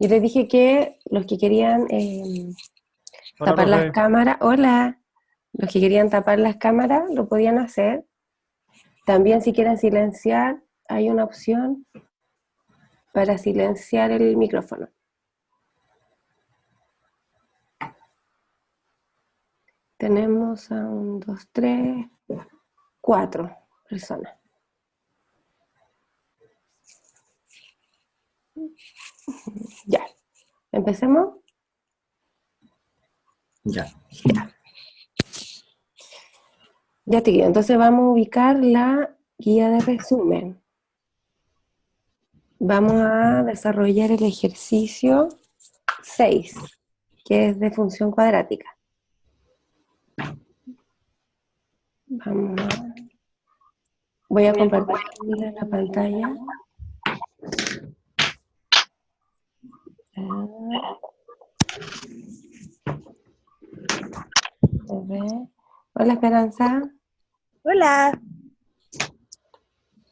Yo les dije que los que querían Hola, tapar las profe. cámaras, hola, los que querían tapar las cámaras lo podían hacer. También si quieren silenciar, hay una opción para silenciar el micrófono. Tenemos a 1, 2, 3, 4 personas. Ya, empecemos. Ya. Ya te quedo. Entonces vamos a ubicar la guía de resumen. Vamos a desarrollar el ejercicio 6, que es de función cuadrática. Voy a compartir la pantalla. Se ve. Hola, Esperanza. Hola.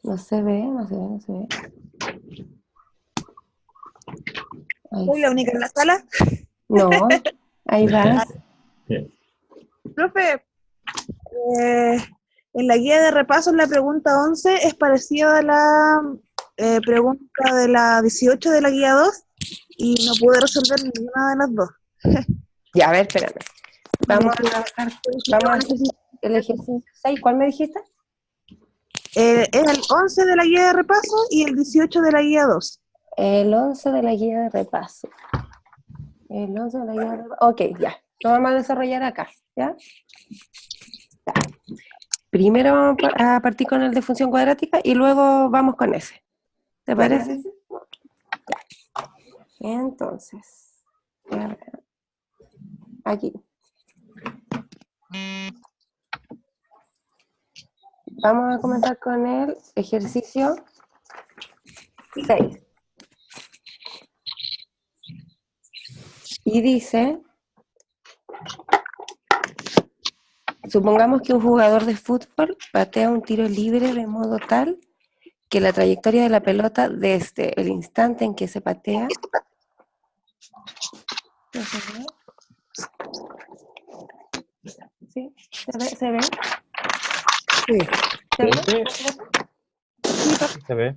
No se ve. Ahí ¿Soy la sí. única en la sala? No, ahí vas. Profe, en la guía de repaso, en la pregunta 11, es parecida a la pregunta de la 18 de la guía 2 y no pude resolver ninguna de las dos. Ya, a ver, espérame. Vamos a hacer el ejercicio 6. ¿Cuál me dijiste? Es el 11 de la guía de repaso y el 18 de la guía 2. El 11 de la guía de repaso. Ok, ya. Lo vamos a desarrollar acá, ¿ya? Ya. Primero vamos a partir con el de función cuadrática y luego vamos con ese. ¿Te parece? Ya. Entonces, aquí. Vamos a comenzar con el ejercicio 6. Y dice, supongamos que un jugador de fútbol patea un tiro libre de modo tal que la trayectoria de la pelota desde el instante en que se patea. ¿Sí? ¿Se ve? Sí. ¿Se ve? Sí, se ve.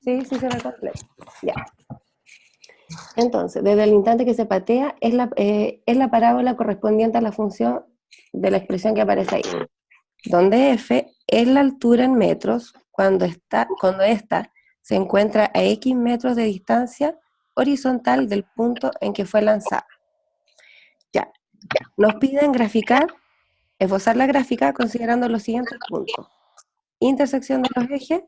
Sí, se ve completo. Ya. Entonces, desde el instante que se patea, es la parábola correspondiente a la función de la expresión que aparece ahí, donde f es la altura en metros cuando esta se encuentra a x metros de distancia horizontal del punto en que fue lanzada. Ya. Nos piden esbozar la gráfica considerando los siguientes puntos: intersección de los ejes,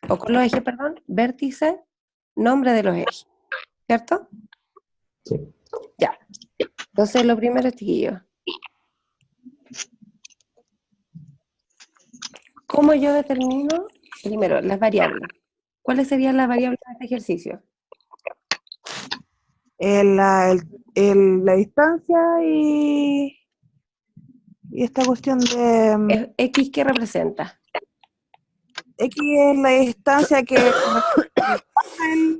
o con los ejes, perdón, vértice, nombre de los ejes, ¿cierto? Sí. Ya. Entonces, lo primero, chiquillos, ¿cómo yo determino, primero, las variables? ¿Cuáles serían las variables de este ejercicio? La distancia y esta cuestión de ¿X qué representa? X es la distancia que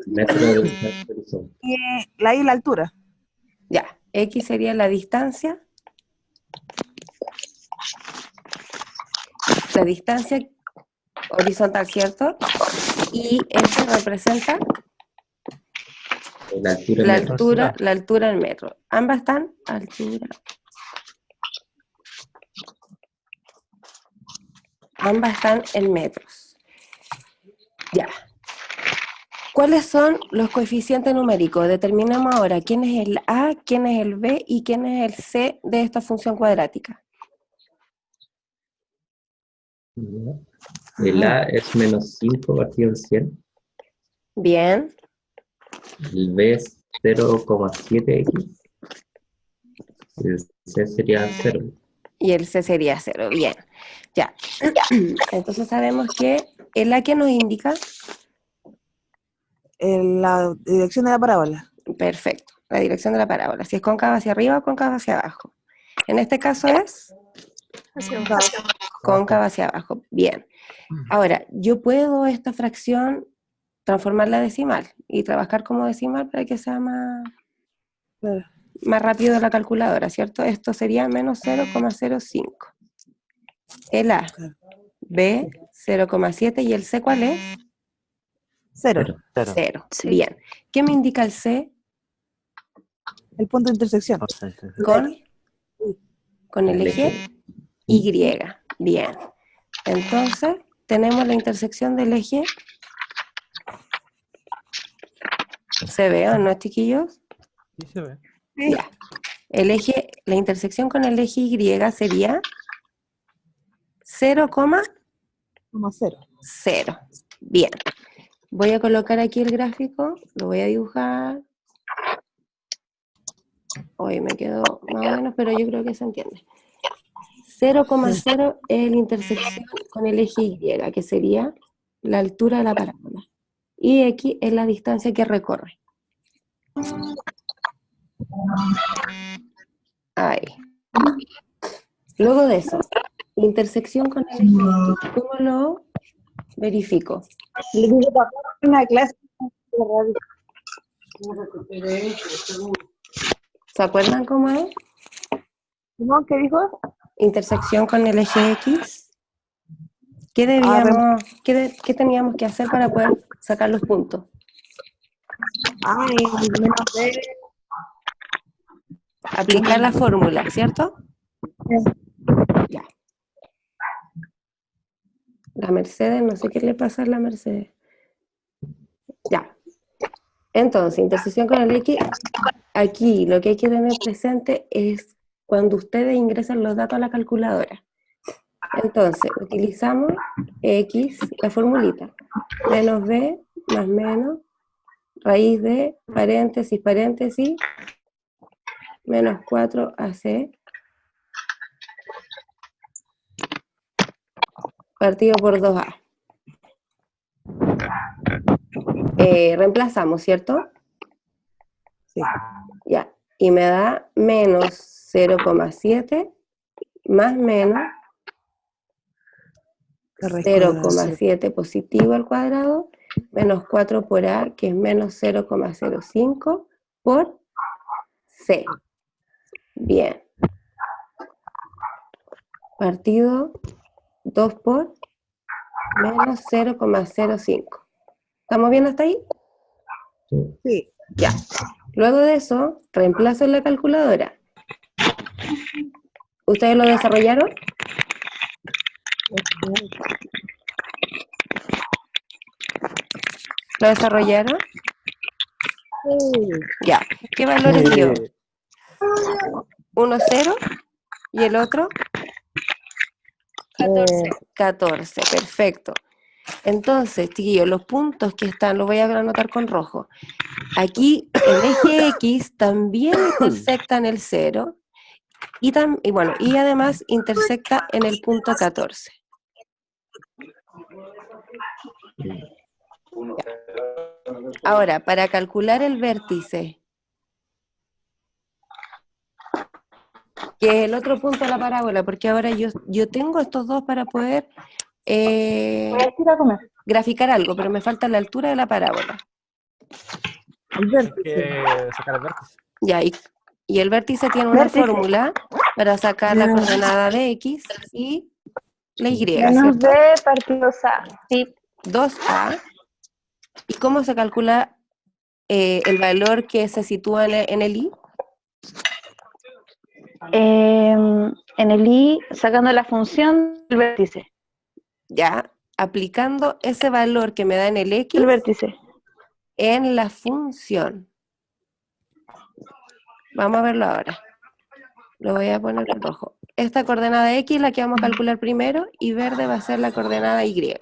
Metro de distancia horizontal. y la altura. Ya, X sería la distancia horizontal, ¿cierto? Y S representa La altura en metros. la altura en metros. Ambas están altura. Ambas están en metros. Ya. ¿Cuáles son los coeficientes numéricos? Determinamos ahora quién es el A, quién es el B y quién es el C de esta función cuadrática. El A es menos 5 partido en 100. Bien. El B es 0,7x. El C sería 0. Y el C sería 0. Bien. Ya. Entonces sabemos que el A que nos indica. La dirección de la parábola. Perfecto. La dirección de la parábola. Si es cóncava hacia arriba o cóncava hacia abajo. En este caso es cóncava hacia abajo. Bien. Ahora, yo puedo esta fracción transformarla a decimal y trabajar como decimal para que sea más, Claro. más rápido la calculadora, ¿cierto? Esto sería menos 0,05. El A, Claro. B, 0,7 y el C, ¿cuál es? 0. 0. 0. Sí. Bien. ¿Qué me indica el C? El punto de intersección. Con el El eje eje. Y. Bien. Entonces, tenemos la intersección del eje. ¿Se ve o no, chiquillos? Sí se ve. Sí. Ya. El eje, la intersección con el eje Y sería 0,0. 0. Bien. Voy a colocar aquí el gráfico, lo voy a dibujar. Hoy me quedó más o menos, pero yo creo que se entiende. 0,0 es la intersección con el eje Y, que sería la altura de la parábola. Y X es la distancia que recorre. Ahí. Luego de eso, la intersección con el eje X, ¿cómo lo verifico? Le dije papá una clase de radio. ¿Se acuerdan cómo es? ¿Cómo? ¿Qué dijo? Intersección con el eje X. ¿Qué debíamos, qué teníamos que hacer para poder sacar los puntos? Ay, menos de... Aplicar la fórmula, ¿cierto? Ya. La Mercedes, no sé qué le pasa a la Mercedes. Ya. Entonces, intersección con el X. Aquí lo que hay que tener presente es cuando ustedes ingresan los datos a la calculadora. Entonces, utilizamos X, la formulita. Menos B más menos raíz de paréntesis, paréntesis, menos 4AC partido por 2A. Reemplazamos, ¿cierto? Sí. Ya. Y me da menos 0,7 más menos Correcto. 0,7 positivo al cuadrado, menos 4 por A, que es menos 0,05 por C. Bien. Partido 2 por menos 0,05. ¿Estamos bien hasta ahí? Sí. Ya. Luego de eso, reemplazo en la calculadora. ¿Ustedes lo desarrollaron? ¿Lo desarrollaron? Sí. Ya. ¿Qué valores dio? 1, 0 y el otro 14. 14. Perfecto. Entonces, chiquillos, los puntos que están, los voy a anotar con rojo. Aquí el eje X también intersecta en el 0 y además intersecta en el punto 14. Ahora, para calcular el vértice, que es el otro punto de la parábola, porque ahora yo tengo estos dos para poder Voy a ir a comer. graficar algo, pero me falta la altura de la parábola. El Hay vértice. que sacar el vértice. Ya, y el vértice tiene una Vértice. fórmula para sacar la coordenada de X y la Y, Menos ¿cierto? B partido A. Sí. 2A. ¿Y cómo se calcula el valor que se sitúa en el I? En el I, sacando la función del vértice. Ya, aplicando ese valor que me da en el X El vértice. en la función. Vamos a verlo ahora. Lo voy a poner con rojo. Esta coordenada X es la que vamos a calcular primero y verde va a ser la coordenada Y.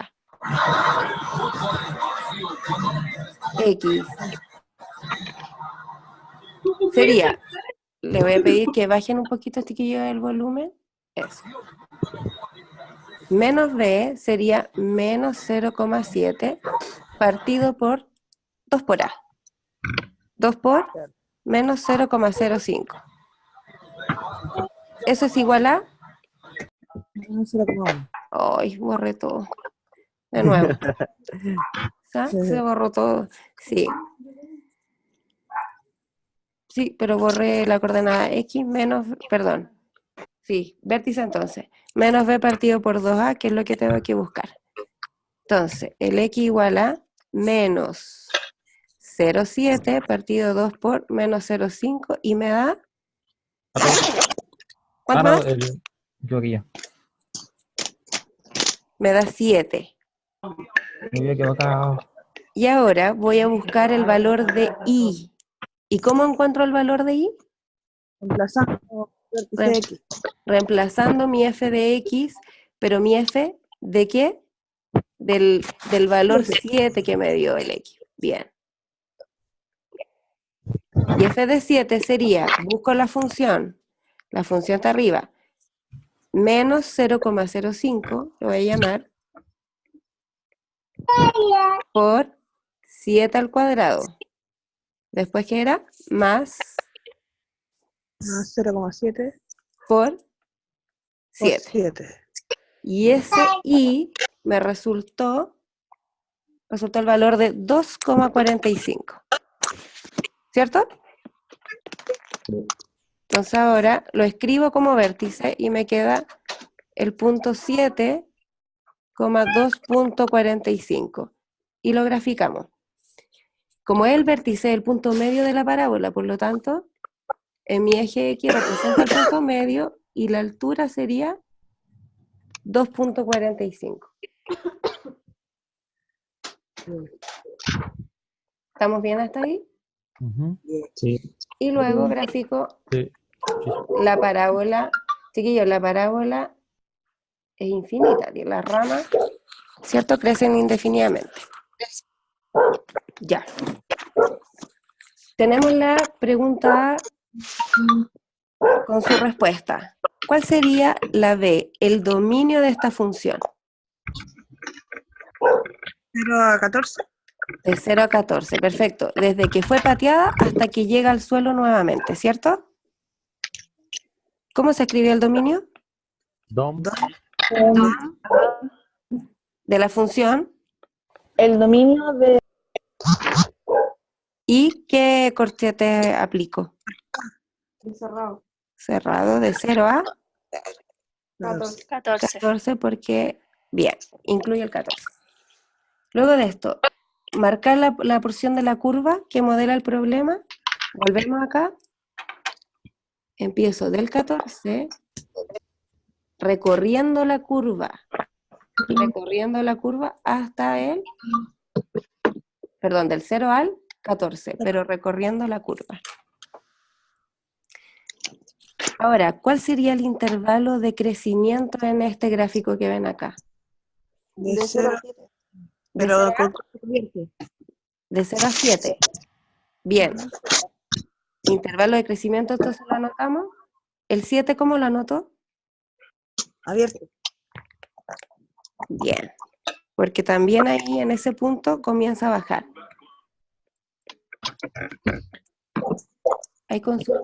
X sería, le voy a pedir que bajen un poquito, chiquillos, el volumen. Eso. Menos B sería menos 0,7 partido por 2 por A. 2 por menos 0,05. ¿Eso es igual a? No, 0,1. Ay, borré todo. De nuevo. ¿sabes? Se borró todo. Sí. Sí, pero borré la coordenada X menos, perdón. Sí, vértice entonces. Menos B partido por 2A, que es lo que tengo que buscar. Entonces, el X igual a menos 0,7 partido 2 por menos 0,5 y me da... ¿Cuánto me Claro, da? yo aquí ya. Me da 7. Me había equivocado. Y ahora voy a buscar el valor de I. ¿Y cómo encuentro el valor de I? Reemplazando vértice X. Reemplazando mi f de x, pero mi f ¿de qué? Del valor 7 que me dio el x. Bien. Y f de 7 sería, busco la función está arriba, menos 0,05, lo voy a llamar, por 7 al cuadrado. Después, ¿qué era? Más 0,7 por por 7. 7. Y ese i me resultó el valor de 2,45. ¿Cierto? Entonces ahora lo escribo como vértice y me queda el punto 7,2.45. Y lo graficamos. Como es el vértice, el punto medio de la parábola, por lo tanto, en mi eje X representa el punto medio y la altura sería 2.45. ¿Estamos bien hasta ahí? Sí. Y luego grafico Sí. la parábola. Chiquillos, la parábola es infinita, y las ramas, ¿cierto? Crecen indefinidamente. Ya. Tenemos la pregunta A con su respuesta. ¿Cuál sería la B, el dominio de esta función? 0 a 14. De 0 a 14, perfecto. Desde que fue pateada hasta que llega al suelo nuevamente, ¿cierto? ¿Cómo se escribe el dominio? Dom. De la función. El dominio de ¿Y qué corchete aplico? cerrado. Cerrado de 0 a 14. 14 porque, bien, incluye el 14. Luego de esto, marcar la porción de la curva que modela el problema. Volvemos acá. Empiezo del 14, recorriendo la curva hasta el, perdón, del 0 al 14, pero recorriendo la curva. Ahora, ¿cuál sería el intervalo de crecimiento en este gráfico que ven acá? De 0 a 7. Pero con De 0 a 7. Bien. Intervalo de crecimiento, entonces lo anotamos. ¿El 7 cómo lo anoto? abierto. Bien. Porque también ahí en ese punto comienza a bajar. ¿Hay consulta?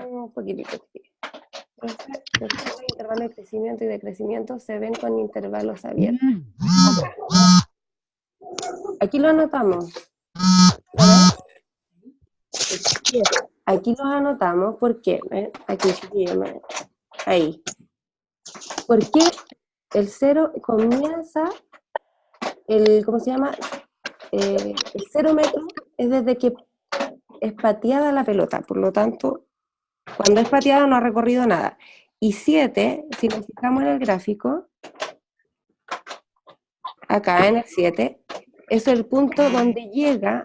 Un poquitito. Entonces, los intervalos de crecimiento y decrecimiento se ven con intervalos abiertos. Aquí lo anotamos. Aquí los anotamos porque, aquí, ahí. Porque el 0 comienza, ¿cómo se llama? El 0 metro es desde que es pateada la pelota, por lo tanto, cuando es pateada no ha recorrido nada. Y 7, si nos fijamos en el gráfico, acá en el 7, es el punto donde llega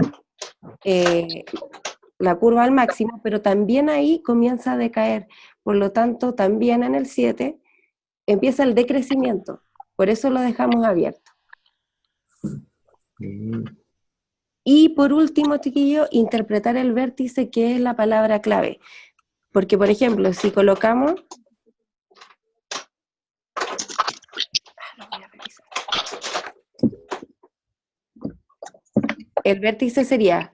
la curva al máximo, pero también ahí comienza a decaer. Por lo tanto, también en el 7 empieza el decrecimiento. Por eso lo dejamos abierto. Y por último, chiquillo, interpretar el vértice, que es la palabra clave. Porque, por ejemplo, si colocamos... El vértice sería...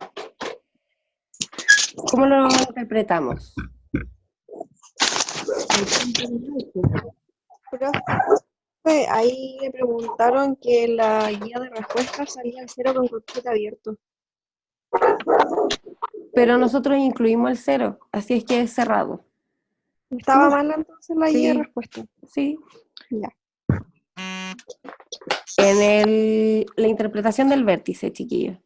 ¿Cómo lo interpretamos? Profe, ahí le preguntaron que la guía de respuestas salía al 0 con corchete abierto. Pero nosotros incluimos el 0, así es que es cerrado. ¿Estaba mal entonces la guía de Sí. respuestas? Sí. Ya. En la interpretación del vértice, chiquillos.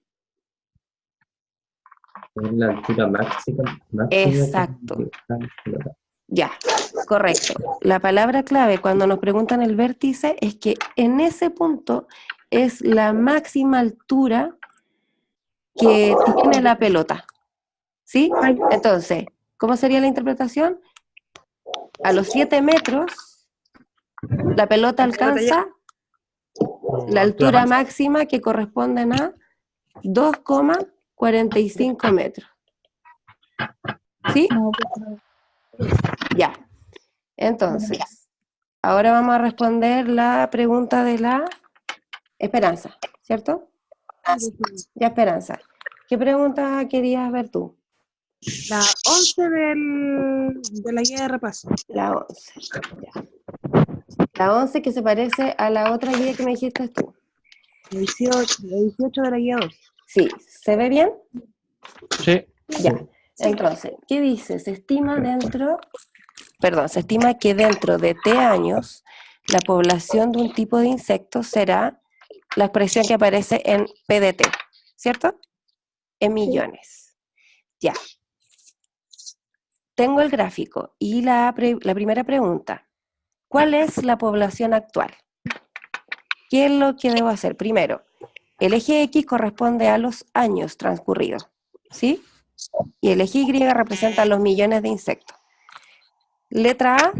Es la altura máxima. Exacto. Ya, correcto. La palabra clave cuando nos preguntan el vértice es que en ese punto es la máxima altura que tiene la pelota. ¿Sí? Entonces, ¿cómo sería la interpretación? A los 7 metros, la pelota alcanza la altura máxima que corresponden a 2,45 metros. ¿Sí? Ya. Entonces, ahora vamos a responder la pregunta de la Esperanza, ¿cierto? Ya, Esperanza. ¿Qué pregunta querías ver tú? La 11 de la guía de repaso. La 11. Ya. La 11 que se parece a la otra guía que me dijiste tú. La 18 de la guía 2. Sí, ¿se ve bien? Sí. Ya. Entonces, ¿qué dice? Se estima que dentro de T años la población de un tipo de insecto será la expresión que aparece en PDT, ¿cierto? En millones. Ya. Tengo el gráfico y la primera pregunta. ¿Cuál es la población actual? ¿Qué es lo que debo hacer? Primero, el eje X corresponde a los años transcurridos, ¿sí? Y el eje Y representa los millones de insectos. Letra A,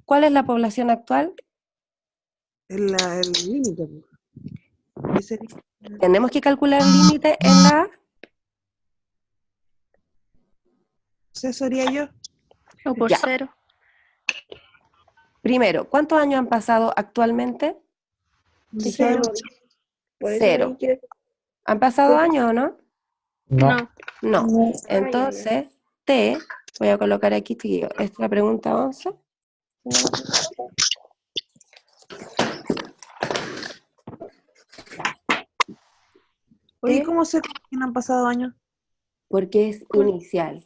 ¿cuál es la población actual? El límite. Tenemos que calcular el límite en la A. Eso haría yo. O por Ya. 0. Primero, ¿cuántos años han pasado actualmente? Cero. Por eso Cero. ahí quiero- ¿Han pasado años o no? No. No. Ah, Entonces, T, voy a colocar aquí, chiquillo, esta es la pregunta 11. Oye, T, ¿cómo sé que no han pasado años? porque es inicial.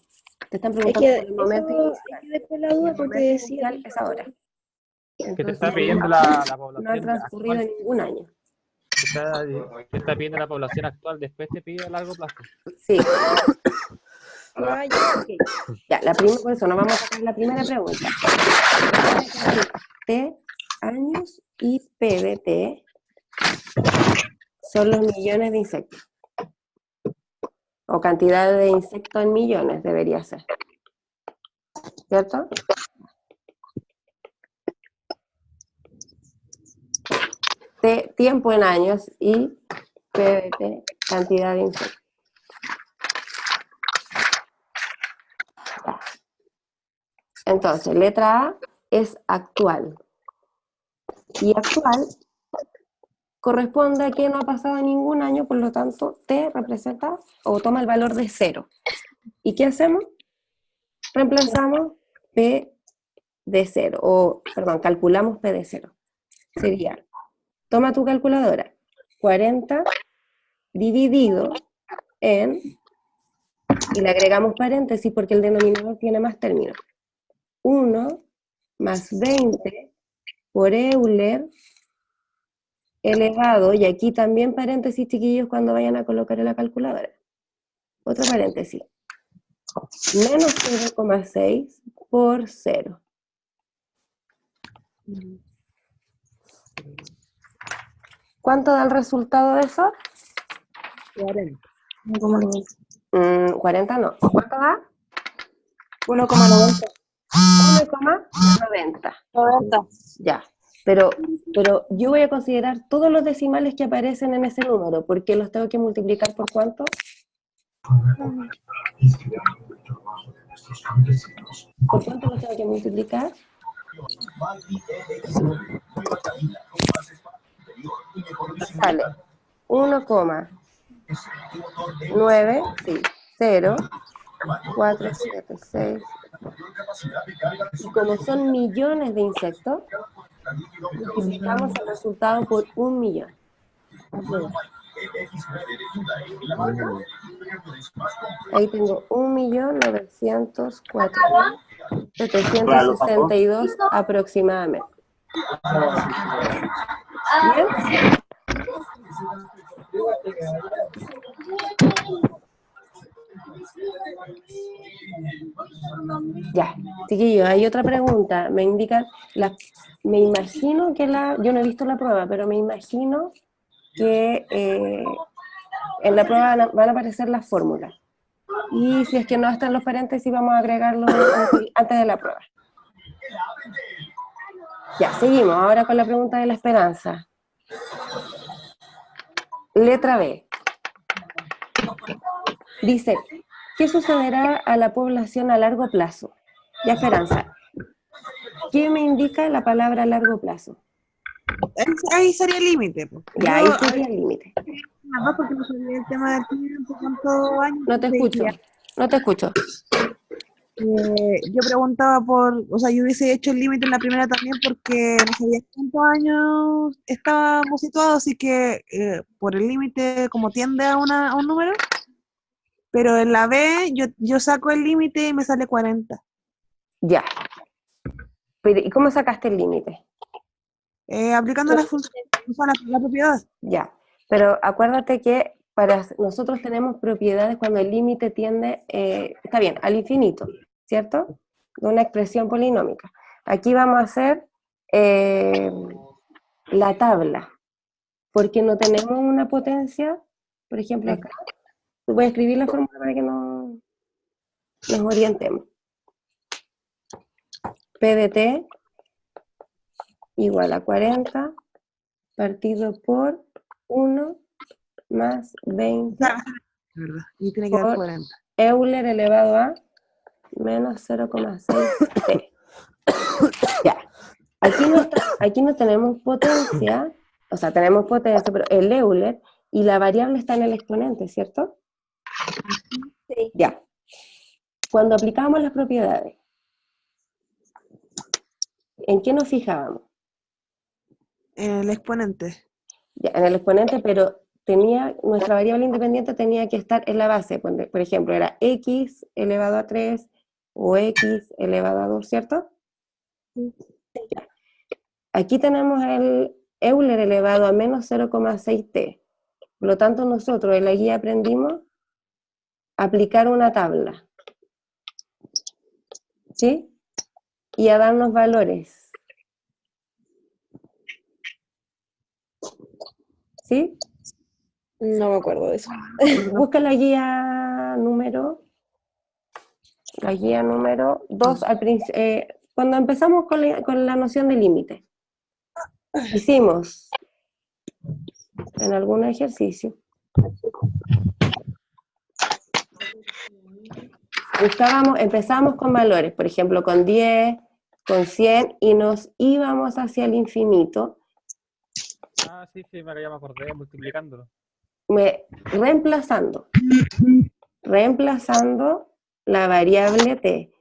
Te están Es preguntando que por el momento eso inicial. hay que después la Y duda el porque momento decía inicial es ahora. ¿Qué te Entonces, está pidiendo la no ha población transcurrido actual? ningún año. ¿Qué está pidiendo la población actual? Después te pide a largo plazo. Sí. Ah, ya. Ok. Ya, por eso nos vamos a sacar la primera pregunta. T años y P de T son los millones de insectos. O cantidad de insectos en millones debería ser. ¿Cierto? T tiempo en años y P de T cantidad de insectos. Entonces, letra A es actual. Y actual corresponde a que no ha pasado ningún año, por lo tanto, T representa o toma el valor de 0. ¿Y qué hacemos? Reemplazamos P de 0, o, perdón, calculamos P de 0. Sería, toma tu calculadora, 40 dividido en, y le agregamos paréntesis porque el denominador tiene más términos, 1 más 20 por Euler elevado, y aquí también paréntesis, chiquillos, cuando vayan a colocar en la calculadora. Otro paréntesis. Menos 0,6 por 0. ¿Cuánto da el resultado de eso? 40. 40 no. ¿Cuánto da? 1,90. 1,90. 90. Ya. Pero yo voy a considerar todos los decimales que aparecen en ese número, porque los tengo que multiplicar por ¿cuánto? ¿Por cuánto los tengo que multiplicar? Sale 1,9, sí, 0 4, 7, 6. Y como son millones de insectos, multiplicamos el resultado por 1 millón. Ahí tengo 1.904.762 aproximadamente. ¿Bien? Ya, chiquillos, hay otra pregunta. Me indican, me imagino que yo no he visto la prueba, pero me imagino que en la prueba van a aparecer las fórmulas. Y si es que no están los paréntesis, vamos a agregarlo antes de la prueba. Ya, seguimos ahora con la pregunta de la esperanza. Letra B. Dice, ¿qué sucederá a la población a largo plazo? Ya, Esperanza, ¿qué me indica la palabra a largo plazo? Ahí sería el límite. Pues. Ya, ahí sería el límite. Nada más porque no sabía el tema del tiempo, cuántos años. No te escucho, no te escucho. Yo preguntaba o sea, yo hubiese hecho el límite en la primera también porque no sabía cuántos años estábamos situados, así que por el límite como tiende a un número, pero en la B yo saco el límite y me sale 40. Ya. Pero, ¿y cómo sacaste el límite? Aplicando la función, la propiedad. Ya, pero acuérdate que nosotros tenemos propiedades cuando el límite tiende, está bien, al infinito, ¿cierto? De una expresión polinómica. Aquí vamos a hacer la tabla, porque no tenemos una potencia, por ejemplo acá. Voy a escribir la fórmula para que nos orientemos. P de t igual a 40 partido por 1 más 20 ¿Verdad? Y tiene que dar por 40. Euler elevado a menos 0,6t. Ya. Aquí no tenemos potencia, o sea, tenemos potencia, pero el Euler y la variable está en el exponente, ¿cierto? Sí. Ya. Cuando aplicábamos las propiedades, ¿en qué nos fijábamos? El exponente. Ya, en el exponente, pero nuestra variable independiente tenía que estar en la base. Por ejemplo, era x elevado a 3 o x elevado a 2, ¿cierto? Sí. Ya. Aquí tenemos el Euler elevado a menos 0,6t. Por lo tanto, nosotros en la guía aprendimos a aplicar una tabla, ¿sí? Y a darnos valores. ¿Sí? No me acuerdo de eso. Busca la guía número 2, cuando empezamos con la noción de límite. Hicimos en algún ejercicio, empezábamos con valores, por ejemplo, con 10, con 100, y nos íbamos hacia el infinito. Ah, sí, ya me acordé, multiplicándolo. Reemplazando la variable t.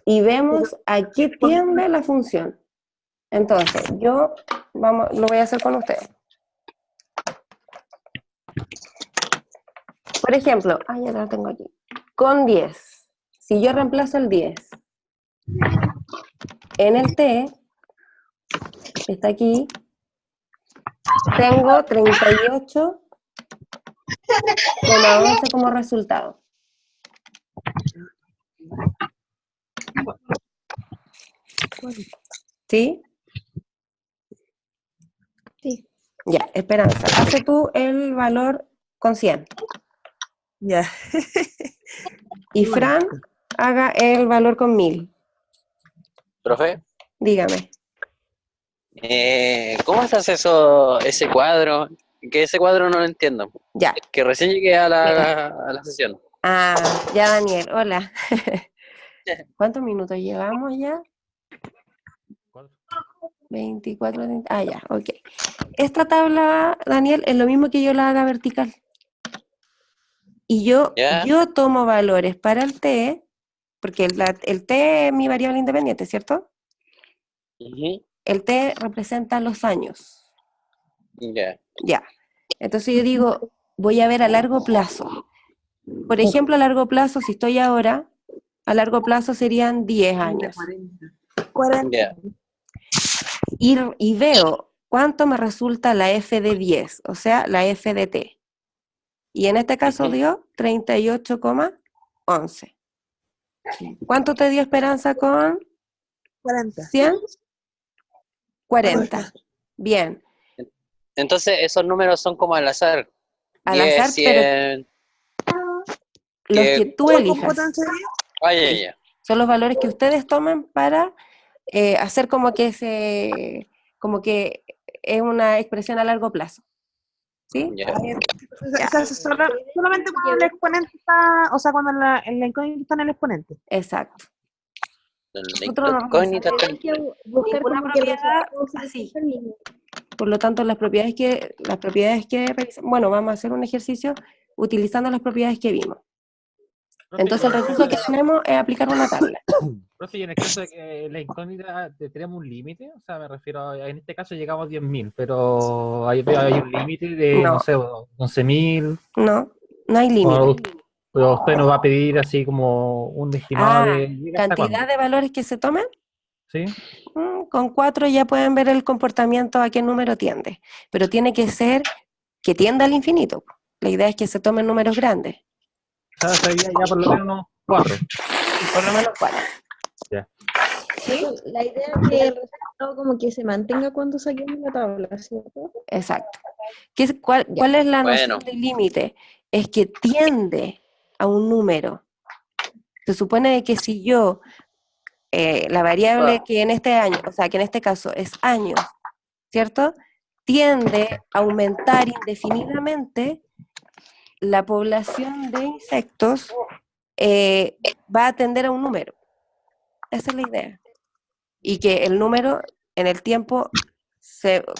Y vemos a qué tiende la función. Entonces, lo voy a hacer con ustedes. Por ejemplo, ya la tengo aquí. Con 10. Si yo reemplazo el 10 en el t, está aquí, tengo 38,11 como resultado. ¿Sí? Sí. Ya, Esperanza, hace tú el valor con 100. Ya. Y Fran, haga el valor con 1000. Profe, Dígame. ¿cómo estás ese cuadro? Que ese cuadro no lo entiendo. Ya. Que recién llegué a la sesión. Ya, Daniel, hola. ¿Cuántos minutos llevamos ya? 24, 30. Ya, ok. Esta tabla, Daniel, es lo mismo que yo la haga vertical. y yo ¿Ya? tomo valores para el t, porque el t es mi variable independiente, ¿cierto? Ujú. El t representa los años. Ya. Ya. Entonces yo digo, voy a ver a largo plazo. Por ejemplo, a largo plazo, si estoy ahora, a largo plazo serían 10 años. 40. Ya. Y veo cuánto me resulta la f de 10, o sea, la f de t. Y en este caso Ujú. dio 38,11. ¿Cuánto te dio Esperanza con 40. 100? 40. Bien. Entonces, esos números son como al azar. Al 10, azar, pero 100. los que que- tú ¿Con elijas. potencia 10? Ay, ay, ay. Son los valores que ustedes toman para hacer como que es una expresión a largo plazo. ¿Sí? Ya. Se hace solamente cuando el exponente está, o sea, cuando la incógnita está en el exponente. Exacto. La Nosotros no incógnita vamos a está- Hay que buscar ninguna como que el propiedad resultado sea así. siempre el mismo. Por lo tanto, las propiedades que revisamos, bueno, vamos a hacer un ejercicio utilizando las propiedades que vimos. Profe, Entonces, el recurso que tenemos es aplicar una tabla. Profe, y en el caso de que la incógnita tenemos un límite, o sea, me refiero a, en este caso llegamos a 10.000, pero hay un límite de, No. no sé, 11.000, No hay límite. pero usted nos va a pedir así como un estimado de llega hasta Cantidad cuándo, de valores que se tomen. ¿sí? Con 4 ya pueden ver el comportamiento a qué número tiende, pero tiene que ser que tienda al infinito. La idea es que se tomen números grandes, O sea, sería ya por lo menos unos 4. por lo menos 4. La idea es que el resultado como que se mantenga cuando saquemos la tabla, ¿cierto? Exacto. ¿Cuál es la Bueno. noción del límite? Es que tiende a un número. Se supone que si yo, la variable que en este año, o sea, que en este caso es años, ¿cierto? Tiende a aumentar indefinidamente, la población de insectos va a tender a un número. Esa es la idea. Y que el número en el tiempo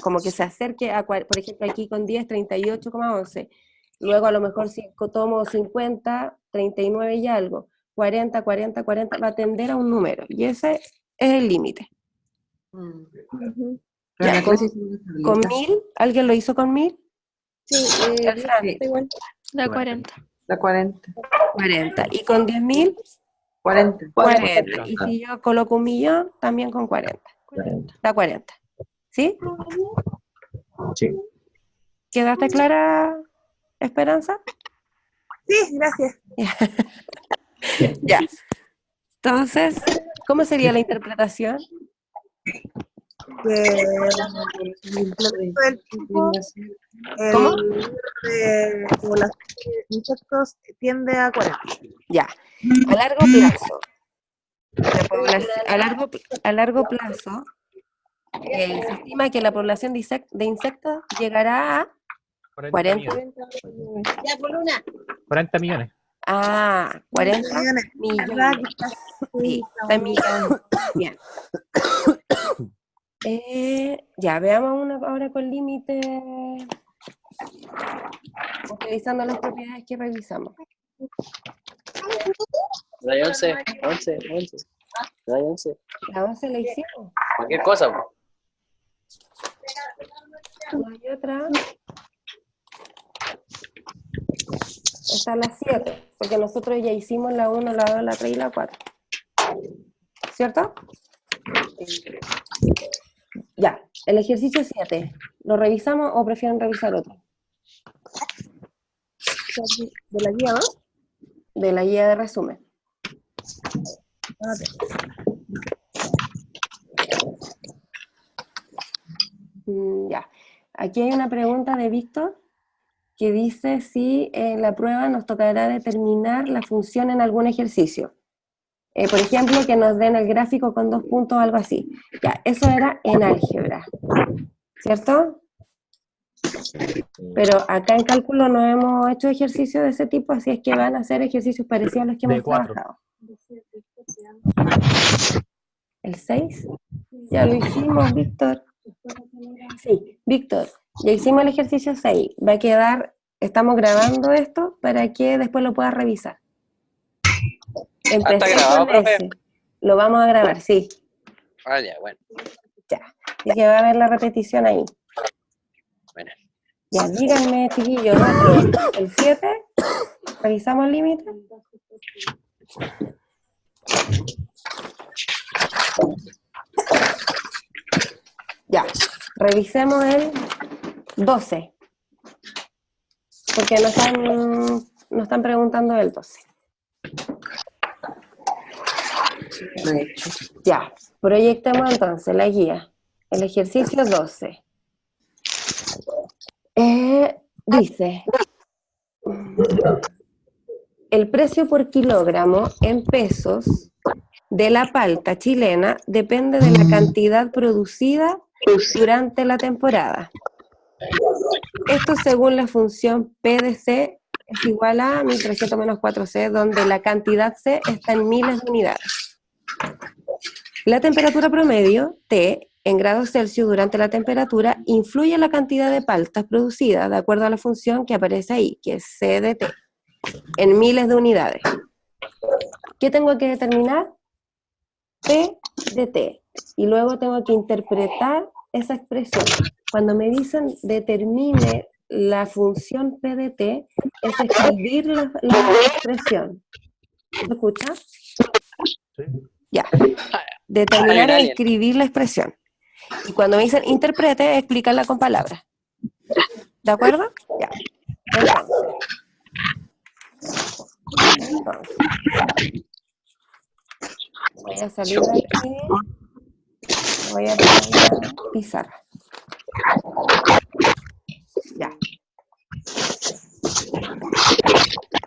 como que se acerque a, por ejemplo, aquí con 10, 38,11. Luego a lo mejor si tomo 50, 39 y algo, 40, 40, 40, va a tender a un número. Y ese es el límite. Ujú. Ya, con 1000, ¿alguien lo hizo con 1000? Sí, El Fran. está igual. La 40. La 40. 40. ¿Y con 10.000? 40. 40. Y si yo coloco 1.000.000, también con 40. 40. Da 40. ¿Sí? Sí. ¿Quedaste clara, Esperanza? Sí, gracias. Ya. Entonces, ¿cómo sería la interpretación? Que el implemento del tiempo, ¿Cómo? el número de población de insectos tiende a 40. Ya. A largo plazo. A largo plazo, se estima que la población de insectos llegará a 40. Ya, por una. 40 millones. 40 millones. Sí, está millones. Bien. Ya, veamos una ahora con límite, utilizando las propiedades que revisamos. Hay 11, 11, 11. Hay 11. La 11 la hicimos. Cualquier cosa, po. No hay otra. Está la 7, porque nosotros ya hicimos la 1, la 2, la 3 y la 4. ¿Cierto? Ya, el ejercicio 7. ¿Lo revisamos o prefieren revisar otro? ¿De la guía 2? De la guía de resumen. Ya. Aquí hay una pregunta de Víctor que dice si en la prueba nos tocará determinar la función en algún ejercicio. Por ejemplo, que nos den el gráfico con 2 puntos o algo así. Ya, eso era en álgebra, ¿cierto? Pero acá en cálculo no hemos hecho ejercicios de ese tipo, así es que van a hacer ejercicios parecidos a los que De hemos 4. trabajado. ¿El 6? Ya lo hicimos, Víctor. Sí, Víctor, ya hicimos el ejercicio 6. Va a quedar estamos grabando esto para que después lo puedas revisar. ¿Está Empecé grabado, con profe? ese. Lo vamos a grabar, sí. Ah, ya, bueno. Ya. Así que va a haber la repetición ahí. Bueno. Ya, díganme, chiquillos, otro. El 7, revisamos el límite. Ya, revisemos el 12. Porque no están preguntando del 12. Ya, proyectemos entonces la guía. El ejercicio 12. Dice, el precio por kilogramo en pesos de la palta chilena depende de la cantidad producida durante la temporada. Esto según la función P de C es igual a 1300 menos 4C, donde la cantidad C está en miles de unidades. La temperatura promedio, T, en grados Celsius durante la temperatura, influye en la cantidad de paltas producidas, de acuerdo a la función que aparece ahí, que es C de T, en miles de unidades. ¿Qué tengo que determinar? P de T. Y luego tengo que interpretar esa expresión. Cuando me dicen determine la función P de T, es escribir la expresión. ¿Se escucha? Sí. Ya. Determinar Hay un es escribir la expresión. Y cuando me dicen interprete, es explicarla con palabras. ¿De acuerdo? Ya. Entonces. Voy a salir de aquí. Voy a poner la pizarra. Ya.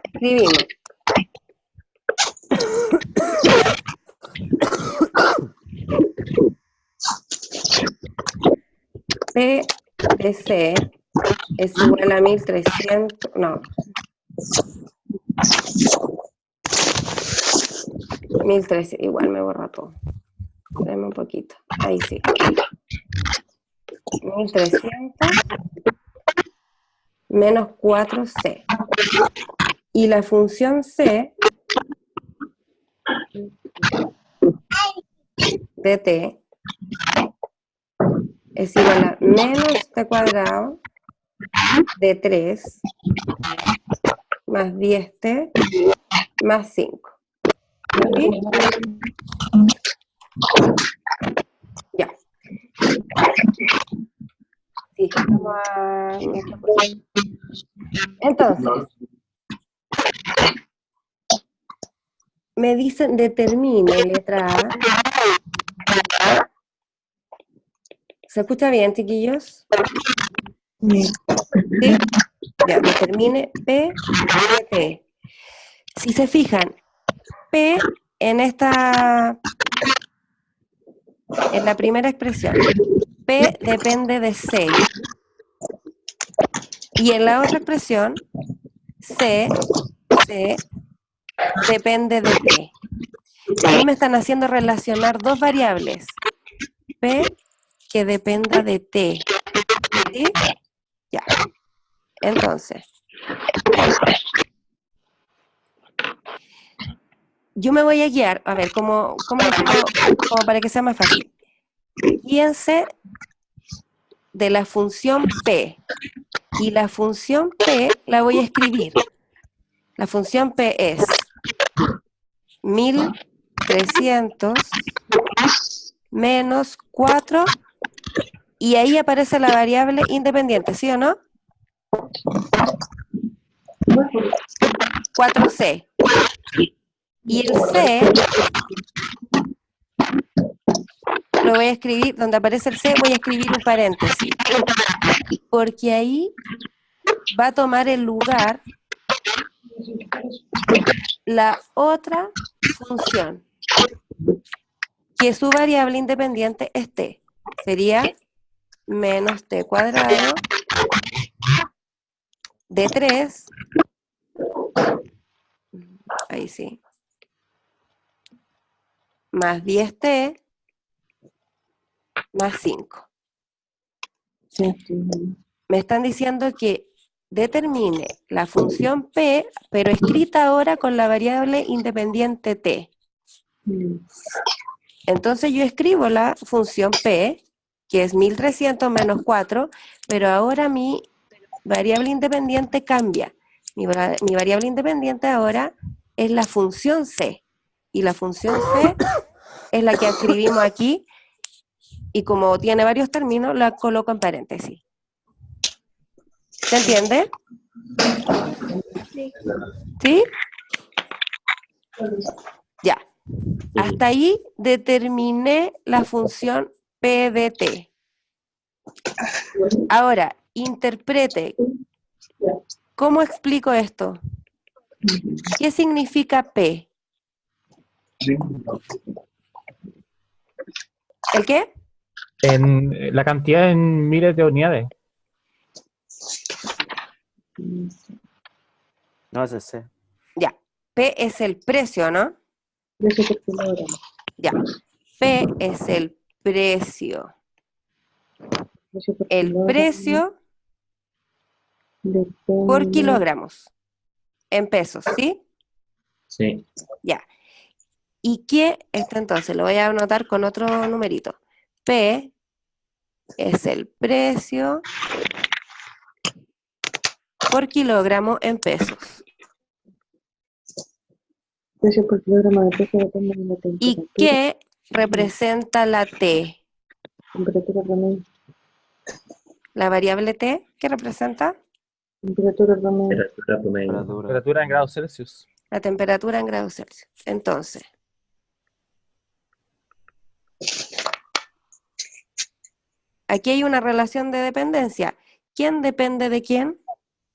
Escribimos. P de C es igual a 1300, no. 1300, igual me borra todo. Espérame un poquito. Ahí sí. 1300 menos 4C. Y la función C de T es igual a menos T cuadrado de 3 más 10T más 5. ¿Sí? Ya. Sí, vamos a... Entonces, me dicen determine letra A. ¿Se escucha bien, chiquillos? ¿Sí? Ya, determine P de T. Si se fijan, P en la primera expresión, P depende de C. Y en la otra expresión, C depende de T. Ahí me están haciendo relacionar dos variables. P que dependa de T. ¿Sí? Ya. Entonces, yo me voy a guiar, a ver, ¿cómo para que sea más fácil? Guíense de la función P. Y la función P la voy a escribir. La función P es 1300 menos 4, y ahí aparece la variable independiente, ¿sí o no? 4C. Y el C lo voy a escribir, donde aparece el C voy a escribir un paréntesis, porque ahí va a tomar el lugar la otra función, que su variable independiente es T. Sería menos T cuadrado de 3, ahí sí, más 10T más 5. Sí. Me están diciendo que determine la función P, pero escrita ahora con la variable independiente T. Entonces yo escribo la función P, que es 1300 menos 4, pero ahora mi variable independiente cambia. Mi variable independiente ahora es la función C. Y la función C es la que escribimos aquí, y como tiene varios términos, la coloco en paréntesis. ¿Se entiende? Sí. ¿Sí? Ya. Hasta ahí determiné la función P de T. Ahora, interprete. ¿Cómo explico esto? ¿Qué significa P? ¿El qué? En la cantidad en miles de unidades. No, ese C. Ya. P es el precio, ¿no? Precio por kilogramo. Ya. P es el precio. Precio por El kilogramo precio depende por kilogramos. En pesos, ¿sí? Sí. Ya. ¿Y qué? Esto entonces lo voy a anotar con otro numerito. P es el precio por kilogramo en pesos. Precio por kilogramo de peso depende de la ¿Y temperatura. qué representa la T? Temperatura promedio. La variable T, ¿qué representa? Temperatura promedio. Temperatura promedio. Temperatura en grados Celsius. La temperatura en grados Celsius. Entonces, aquí hay una relación de dependencia. ¿Quién depende de quién?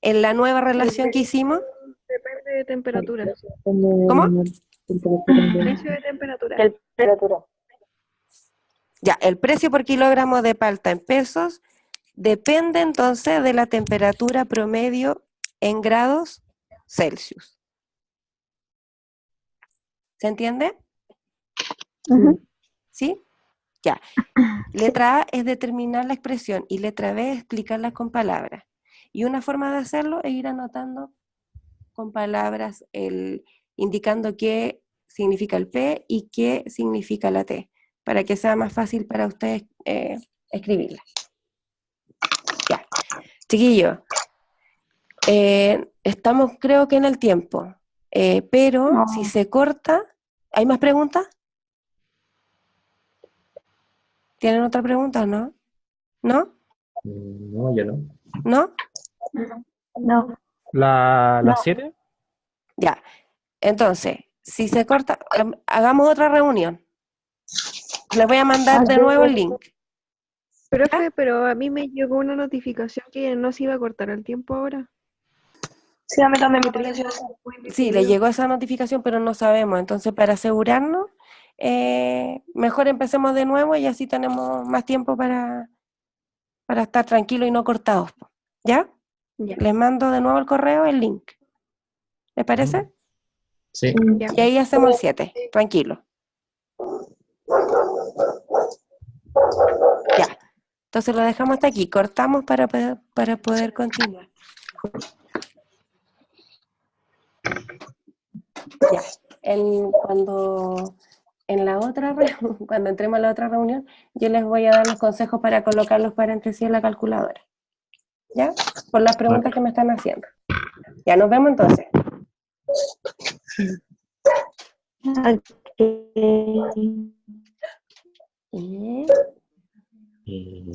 En la nueva relación que hicimos. Depende de temperatura. Depende de ¿Cómo? la temperatura ambiente. Precio de temperatura. Temperatura. Ya, el precio por kilogramo de palta en pesos depende entonces de la temperatura promedio en grados Celsius. ¿Se entiende? ¿Sí? Ya. Letra A es determinar la expresión y letra B es explicarla con palabras. Y una forma de hacerlo es ir anotando con palabras, indicando qué significa el P y qué significa la T, para que sea más fácil para ustedes escribirla. Ya. Chiquillos, estamos creo que en el tiempo, pero No. si se corta, ¿hay más preguntas? ¿Tienen otra pregunta o no? ¿No? No, yo no. ¿No? No. ¿La No. 7? Ya. Entonces, si se corta, hagamos otra reunión. Les voy a mandar de nuevo el link. Profe, pero a mí me llegó una notificación que no se iba a cortar el tiempo ahora. Sí, a mí también me Tenía pareció. como Sí, le indefinido. llegó esa notificación, pero no sabemos. Entonces, para asegurarnos, mejor empecemos de nuevo y así tenemos más tiempo para estar tranquilos y no cortados. ¿Ya? Ya. Les mando de nuevo el correo, el link. ¿Les parece? Sí. Ya. Y ahí hacemos el 7, tranquilo. Ya. Entonces lo dejamos hasta aquí. Cortamos para poder continuar. Ya. Cuando entremos a la otra reunión, yo les voy a dar los consejos para colocar los paréntesis en la calculadora. ¿Ya? Por las preguntas que me están haciendo. Ya, nos vemos entonces. Y... Y-